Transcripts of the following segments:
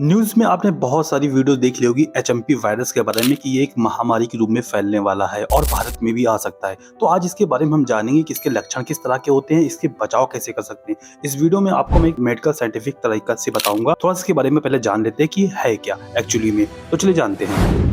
News में आपने बहुत सारी वीडियो देख ली होगी एचएमपी वायरस के बारे में कि ये एक महामारी के रूप में फैलने वाला है और भारत में भी आ सकता है। तो आज इसके बारे में हम जानेंगे कि इसके लक्षण किस तरह के होते हैं, इसके बचाव कैसे कर सकते हैं। इस वीडियो में आपको मैं एक मेडिकल साइंटिफिक तरीका से बताऊंगा। थोड़ा इसके बारे में पहले जान लेते हैं कि है क्या एक्चुअली में। तो चलिए जानते हैं।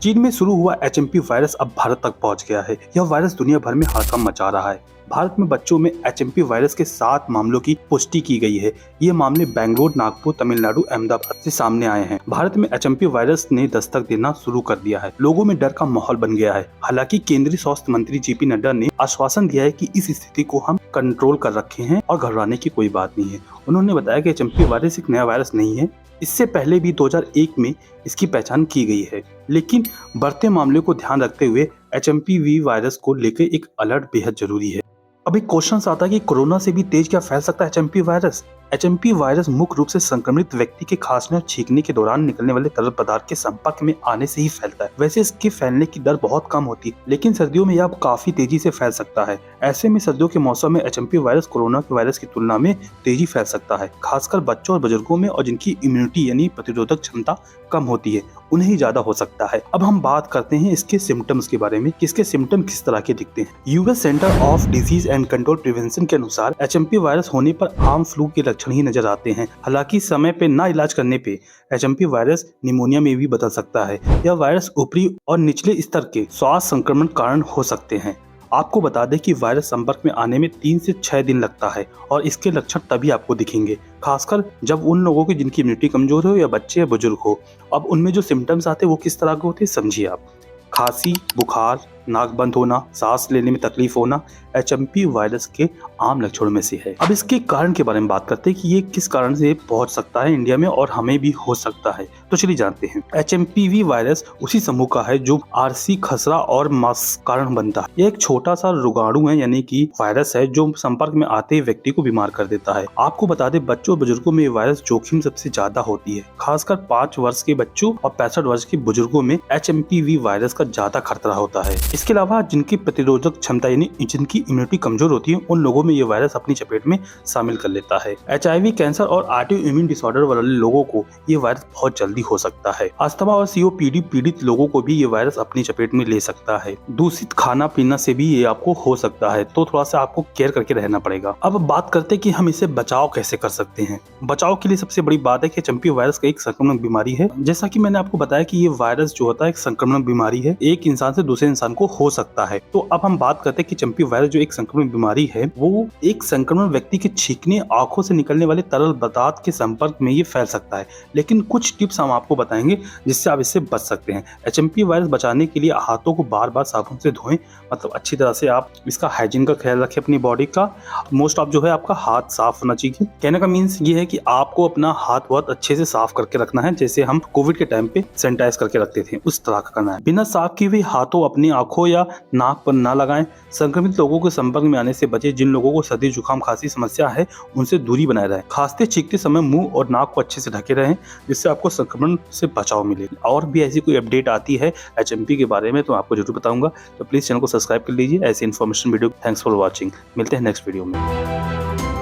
चीन में शुरू हुआ एचएमपी वायरस अब भारत तक पहुंच गया है। यह वायरस दुनिया भर में हड़कंप मचा रहा है। भारत में बच्चों में एचएमपी वायरस के 7 मामलों की पुष्टि की गई है। ये मामले बेंगलुरु, नागपुर, तमिलनाडु, अहमदाबाद से सामने आए हैं। भारत में एचएमपी वायरस ने दस्तक देना शुरू कर दिया है। लोगों में डर का माहौल बन गया है। हालांकि केंद्रीय स्वास्थ्य मंत्री जेपी नड्डा ने आश्वासन दिया है कि इस स्थिति को हम कंट्रोल कर रखे हैं और घबराने की कोई बात नहीं है। उन्होंने बताया कि एचएमपी वायरस एक नया वायरस नहीं है। इससे पहले भी 2001 में इसकी पहचान की गई है, लेकिन बढ़ते मामले को ध्यान रखते हुए एचएमपीवी वायरस को लेकर एक अलर्ट बेहद जरूरी है। अभी क्वेश्चन आता है कि कोरोना से भी तेज क्या फैल सकता है एचएमपी वायरस। एचएमपी वायरस मुख्य रूप से संक्रमित व्यक्ति के खांसने और छींकने के दौरान निकलने वाले तरल पदार्थ के संपर्क में आने से ही फैलता है। वैसे इसके फैलने की दर बहुत कम होती है, लेकिन सर्दियों में यह काफी तेजी से फैल सकता है। ऐसे में सर्दियों के मौसम में एचएमपी वायरस कोरोना के वायरस की तुलना में तेजी फैल सकता है, खासकर बच्चों और बुजुर्गों में, और जिनकी इम्यूनिटी यानी प्रतिरोधक क्षमता कम होती है उन्हें ही ज्यादा हो सकता है। अब हम बात करते हैं इसके सिम्टम्स के बारे में कि इसके सिम्टम किस तरह के दिखते हैं। US centre of disease and control prevention के अनुसार एचएमपी वायरस होने पर आम फ्लू के लक्षण ही नजर आते हैं। हालांकि समय पे ना इलाज करने पे एचएमपी वायरस निमोनिया में भी बदल सकता है। यह वायरस ऊपरी और निचले स्तर के श्वास संक्रमण कारण हो सकते हैं। आपको बता दें कि वायरस संपर्क में आने में 3 से 6 दिन लगता है और इसके लक्षण तभी आपको दिखेंगे, खासकर जब उन लोगों की जिनकी इम्यूनिटी कमजोर हो या बच्चे या बुजुर्ग हो। अब उनमें जो सिम्टम्स आते हैं वो किस तरह के होते हैं समझिए आप। खांसी, बुखार, नाक बंद होना, सांस लेने में तकलीफ होना एचएमपी वायरस के आम लक्षणों में से है। अब इसके कारण के बारे में बात करते हैं कि ये किस कारण से पहुंच सकता है इंडिया में और हमें भी हो सकता है। तो चलिए जानते हैं। एचएमपीवी वायरस उसी समूह का है जो आरसी, खसरा और मास कारण बनता है। यह एक छोटा सा रोगाणु है, यानी कि वायरस है जो संपर्क में आते ही व्यक्ति को बीमार कर देता है। आपको बता दें बच्चों और बुजुर्गों में वायरस जोखिम सबसे ज्यादा होती है, खासकर 5 वर्ष के बच्चों और 65 वर्ष के बुजुर्गों में एचएमपी वायरस का ज्यादा खतरा होता है। इसके अलावा जिनकी प्रतिरोधक क्षमता यानी जिनकी इम्यूनिटी कमजोर होती है उन लोगों में ये वायरस अपनी चपेट में शामिल कर लेता है। एचआईवी, कैंसर और ऑटो इम्यून डिसऑर्डर वाले लोगों को ये वायरस बहुत जल्दी हो सकता है। अस्थमा और सीओपीडी पीड़ित लोगों को भी ये वायरस अपनी चपेट में ले सकता है। दूषित खाना पीना से भी ये आपको हो सकता है, तो थोड़ा सा आपको केयर करके रहना पड़ेगा। अब बात करते हैं कि हम इसे बचाव कैसे कर सकते हैं। बचाव के लिए सबसे बड़ी बात है कि एचएमपी वायरस का एक संक्रमण बीमारी है। जैसा कि मैंने आपको बताया कि ये वायरस जो होता है एक संक्रमण बीमारी है, एक इंसान से दूसरे इंसान को हो सकता है। तो अब हम बात करते हैं कि एचएमपी वायरस जो एक संक्रमण बीमारी है वो एक संक्रमण व्यक्ति के छींकने, आंखों से निकलने वाले तरल पदार्थ के संपर्क में ये फैल सकता है। लेकिन कुछ टिप्स हम आपको बताएंगे जिससे आप इससे बच सकते हैं। एचएमपी वायरस बचाने के लिए हाथों को बार बार साबुन से धोएं, मतलब अच्छी तरह से आप इसका हाइजीन का ख्याल रखें अपनी बॉडी का। मोस्ट ऑफ जो है आपका हाथ साफ होना चाहिए। कहने का मीन्स ये है कि आपको अपना हाथ बहुत अच्छे से साफ करके रखना है, जैसे हम कोविड के टाइम पे सैनिटाइज करके रखते थे उस तरह का करना है। बिना साफ किए हुए हाथों अपनी आंखों या नाक पर ना लगाएं। संक्रमित लोगों के संपर्क में आने से बचें। जिन लोगों को सर्दी, जुकाम, खांसी समस्या है उनसे दूरी बनाए रहें। खांसते छींकते समय मुंह और नाक को अच्छे से ढके रहें, जिससे आपको संक्रमण से बचाव मिले। और भी ऐसी कोई अपडेट आती है एचएमपी के बारे में तो आपको जरूर बताऊंगा। तो प्लीज चैनल को सब्सक्राइब कर लीजिए ऐसे information video. Thanks for watching. मिलते हैं नेक्स्ट वीडियो में।